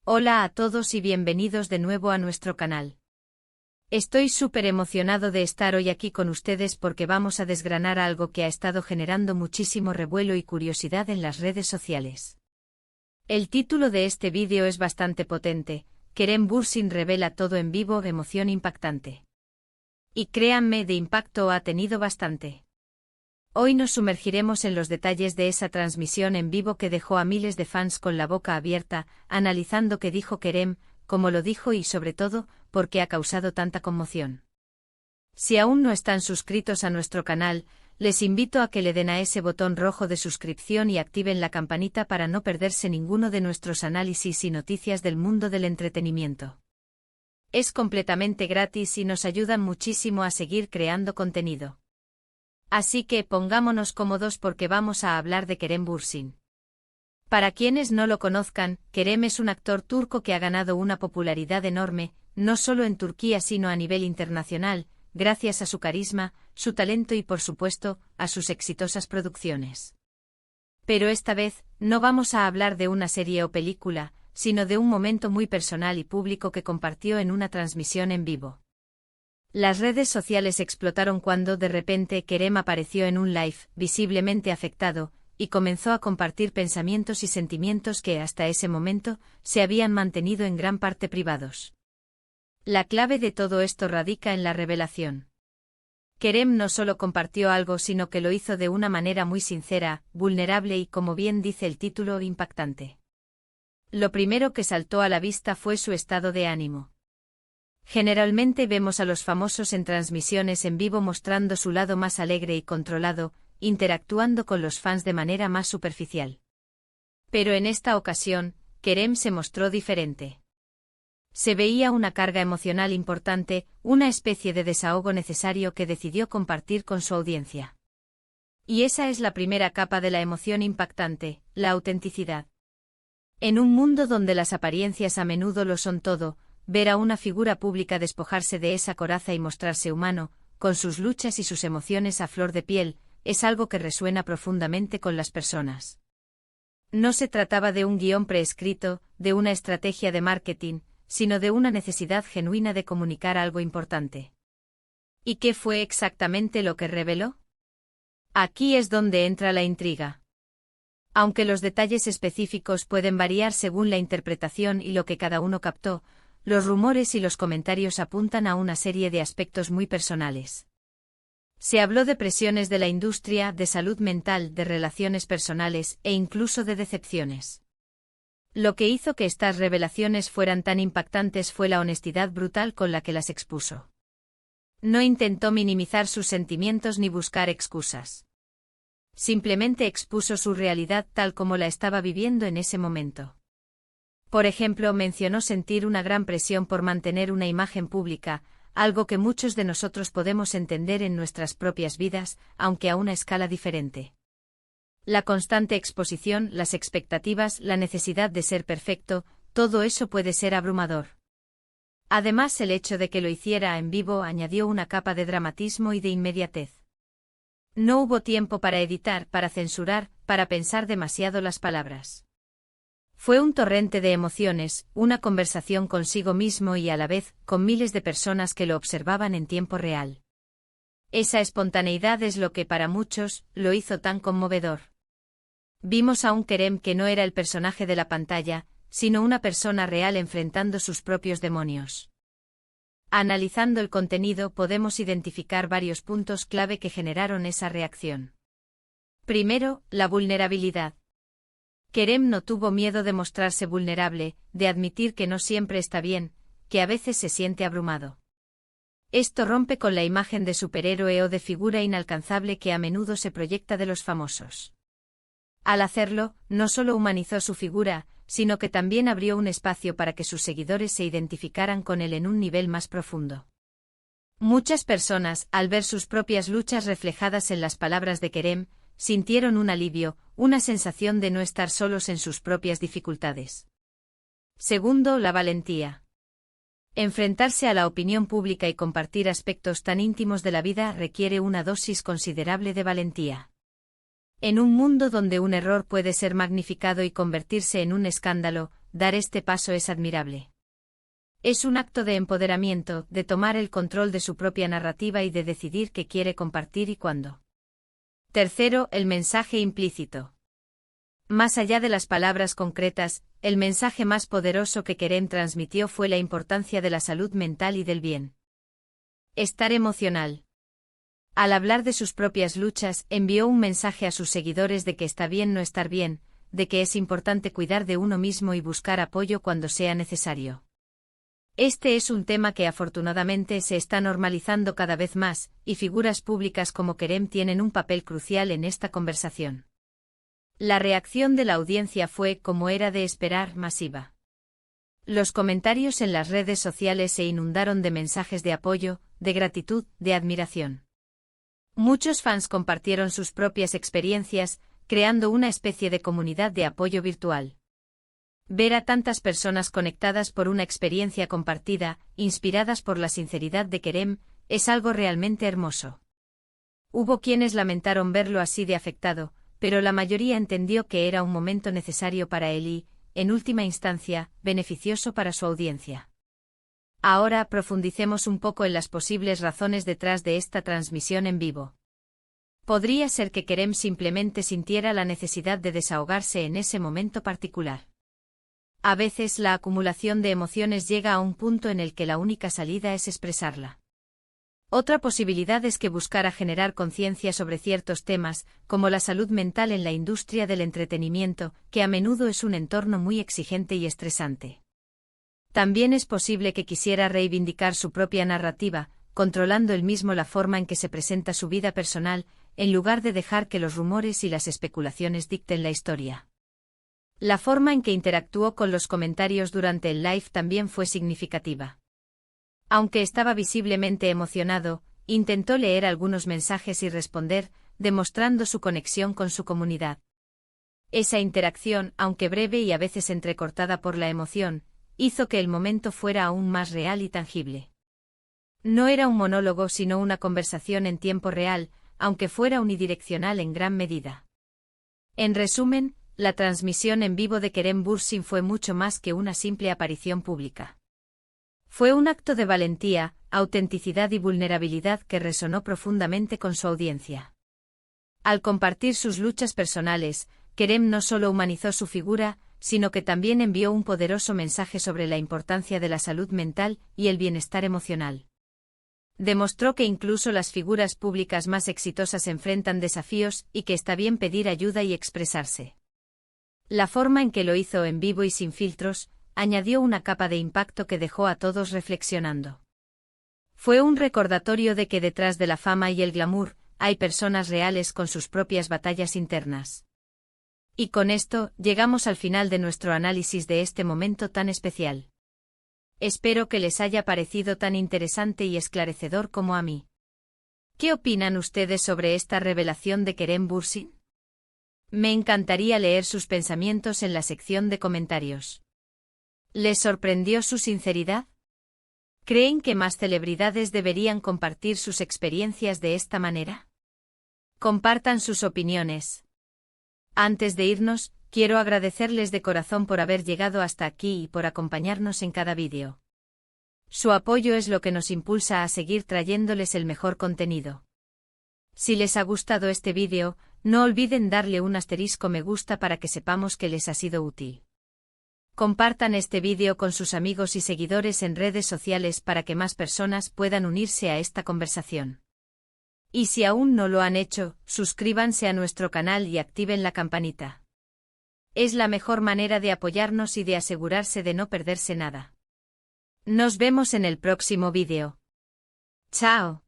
Hola a todos y bienvenidos de nuevo a nuestro canal. Estoy súper emocionado de estar hoy aquí con ustedes porque vamos a desgranar algo que ha estado generando muchísimo revuelo y curiosidad en las redes sociales. El título de este vídeo es bastante potente: Kerem Bürsin revela todo en vivo, emoción impactante. Y créanme, de impacto ha tenido bastante. Hoy nos sumergiremos en los detalles de esa transmisión en vivo que dejó a miles de fans con la boca abierta, analizando qué dijo Kerem, cómo lo dijo y sobre todo, por qué ha causado tanta conmoción. Si aún no están suscritos a nuestro canal, les invito a que le den a ese botón rojo de suscripción y activen la campanita para no perderse ninguno de nuestros análisis y noticias del mundo del entretenimiento. Es completamente gratis y nos ayudan muchísimo a seguir creando contenido. Así que pongámonos cómodos porque vamos a hablar de Kerem Bürsin. Para quienes no lo conozcan, Kerem es un actor turco que ha ganado una popularidad enorme, no solo en Turquía sino a nivel internacional, gracias a su carisma, su talento y por supuesto, a sus exitosas producciones. Pero esta vez, no vamos a hablar de una serie o película, sino de un momento muy personal y público que compartió en una transmisión en vivo. Las redes sociales explotaron cuando de repente Kerem apareció en un live, visiblemente afectado, y comenzó a compartir pensamientos y sentimientos que hasta ese momento se habían mantenido en gran parte privados. La clave de todo esto radica en la revelación. Kerem no solo compartió algo sino que lo hizo de una manera muy sincera, vulnerable y, como bien dice el título, impactante. Lo primero que saltó a la vista fue su estado de ánimo. Generalmente vemos a los famosos en transmisiones en vivo mostrando su lado más alegre y controlado, interactuando con los fans de manera más superficial. Pero en esta ocasión, Kerem se mostró diferente. Se veía una carga emocional importante, una especie de desahogo necesario que decidió compartir con su audiencia. Y esa es la primera capa de la emoción impactante, la autenticidad. En un mundo donde las apariencias a menudo lo son todo, ver a una figura pública despojarse de esa coraza y mostrarse humano, con sus luchas y sus emociones a flor de piel, es algo que resuena profundamente con las personas. No se trataba de un guión preescrito, de una estrategia de marketing, sino de una necesidad genuina de comunicar algo importante. ¿Y qué fue exactamente lo que reveló? Aquí es donde entra la intriga. Aunque los detalles específicos pueden variar según la interpretación y lo que cada uno captó, los rumores y los comentarios apuntan a una serie de aspectos muy personales. Se habló de presiones de la industria, de salud mental, de relaciones personales e incluso de decepciones. Lo que hizo que estas revelaciones fueran tan impactantes fue la honestidad brutal con la que las expuso. No intentó minimizar sus sentimientos ni buscar excusas. Simplemente expuso su realidad tal como la estaba viviendo en ese momento. Por ejemplo, mencionó sentir una gran presión por mantener una imagen pública, algo que muchos de nosotros podemos entender en nuestras propias vidas, aunque a una escala diferente. La constante exposición, las expectativas, la necesidad de ser perfecto, todo eso puede ser abrumador. Además, el hecho de que lo hiciera en vivo añadió una capa de dramatismo y de inmediatez. No hubo tiempo para editar, para censurar, para pensar demasiado las palabras. Fue un torrente de emociones, una conversación consigo mismo y a la vez, con miles de personas que lo observaban en tiempo real. Esa espontaneidad es lo que para muchos lo hizo tan conmovedor. Vimos a un Kerem que no era el personaje de la pantalla, sino una persona real enfrentando sus propios demonios. Analizando el contenido podemos identificar varios puntos clave que generaron esa reacción. Primero, la vulnerabilidad. Kerem no tuvo miedo de mostrarse vulnerable, de admitir que no siempre está bien, que a veces se siente abrumado. Esto rompe con la imagen de superhéroe o de figura inalcanzable que a menudo se proyecta de los famosos. Al hacerlo, no solo humanizó su figura, sino que también abrió un espacio para que sus seguidores se identificaran con él en un nivel más profundo. Muchas personas, al ver sus propias luchas reflejadas en las palabras de Kerem, sintieron un alivio, una sensación de no estar solos en sus propias dificultades. Segundo, la valentía. Enfrentarse a la opinión pública y compartir aspectos tan íntimos de la vida requiere una dosis considerable de valentía. En un mundo donde un error puede ser magnificado y convertirse en un escándalo, dar este paso es admirable. Es un acto de empoderamiento, de tomar el control de su propia narrativa y de decidir qué quiere compartir y cuándo. Tercero, el mensaje implícito. Más allá de las palabras concretas, el mensaje más poderoso que Kerem transmitió fue la importancia de la salud mental y del bien. Estar emocional. Al hablar de sus propias luchas, envió un mensaje a sus seguidores de que está bien no estar bien, de que es importante cuidar de uno mismo y buscar apoyo cuando sea necesario. Este es un tema que afortunadamente se está normalizando cada vez más, y figuras públicas como Kerem tienen un papel crucial en esta conversación. La reacción de la audiencia fue, como era de esperar, masiva. Los comentarios en las redes sociales se inundaron de mensajes de apoyo, de gratitud, de admiración. Muchos fans compartieron sus propias experiencias, creando una especie de comunidad de apoyo virtual. Ver a tantas personas conectadas por una experiencia compartida, inspiradas por la sinceridad de Kerem, es algo realmente hermoso. Hubo quienes lamentaron verlo así de afectado, pero la mayoría entendió que era un momento necesario para él y, en última instancia, beneficioso para su audiencia. Ahora profundicemos un poco en las posibles razones detrás de esta transmisión en vivo. Podría ser que Kerem simplemente sintiera la necesidad de desahogarse en ese momento particular. A veces la acumulación de emociones llega a un punto en el que la única salida es expresarla. Otra posibilidad es que buscara generar conciencia sobre ciertos temas, como la salud mental en la industria del entretenimiento, que a menudo es un entorno muy exigente y estresante. También es posible que quisiera reivindicar su propia narrativa, controlando él mismo la forma en que se presenta su vida personal, en lugar de dejar que los rumores y las especulaciones dicten la historia. La forma en que interactuó con los comentarios durante el live también fue significativa. Aunque estaba visiblemente emocionado, intentó leer algunos mensajes y responder, demostrando su conexión con su comunidad. Esa interacción, aunque breve y a veces entrecortada por la emoción, hizo que el momento fuera aún más real y tangible. No era un monólogo sino una conversación en tiempo real, aunque fuera unidireccional en gran medida. En resumen, la transmisión en vivo de Kerem Bürsin fue mucho más que una simple aparición pública. Fue un acto de valentía, autenticidad y vulnerabilidad que resonó profundamente con su audiencia. Al compartir sus luchas personales, Kerem no solo humanizó su figura, sino que también envió un poderoso mensaje sobre la importancia de la salud mental y el bienestar emocional. Demostró que incluso las figuras públicas más exitosas enfrentan desafíos y que está bien pedir ayuda y expresarse. La forma en que lo hizo en vivo y sin filtros, añadió una capa de impacto que dejó a todos reflexionando. Fue un recordatorio de que detrás de la fama y el glamour, hay personas reales con sus propias batallas internas. Y con esto, llegamos al final de nuestro análisis de este momento tan especial. Espero que les haya parecido tan interesante y esclarecedor como a mí. ¿Qué opinan ustedes sobre esta revelación de Kerem Bürsin? Me encantaría leer sus pensamientos en la sección de comentarios. ¿Les sorprendió su sinceridad? ¿Creen que más celebridades deberían compartir sus experiencias de esta manera? Compartan sus opiniones. Antes de irnos, quiero agradecerles de corazón por haber llegado hasta aquí y por acompañarnos en cada vídeo. Su apoyo es lo que nos impulsa a seguir trayéndoles el mejor contenido. Si les ha gustado este vídeo, no olviden darle un asterisco me gusta para que sepamos que les ha sido útil. Compartan este vídeo con sus amigos y seguidores en redes sociales para que más personas puedan unirse a esta conversación. Y si aún no lo han hecho, suscríbanse a nuestro canal y activen la campanita. Es la mejor manera de apoyarnos y de asegurarse de no perderse nada. Nos vemos en el próximo vídeo. ¡Chao!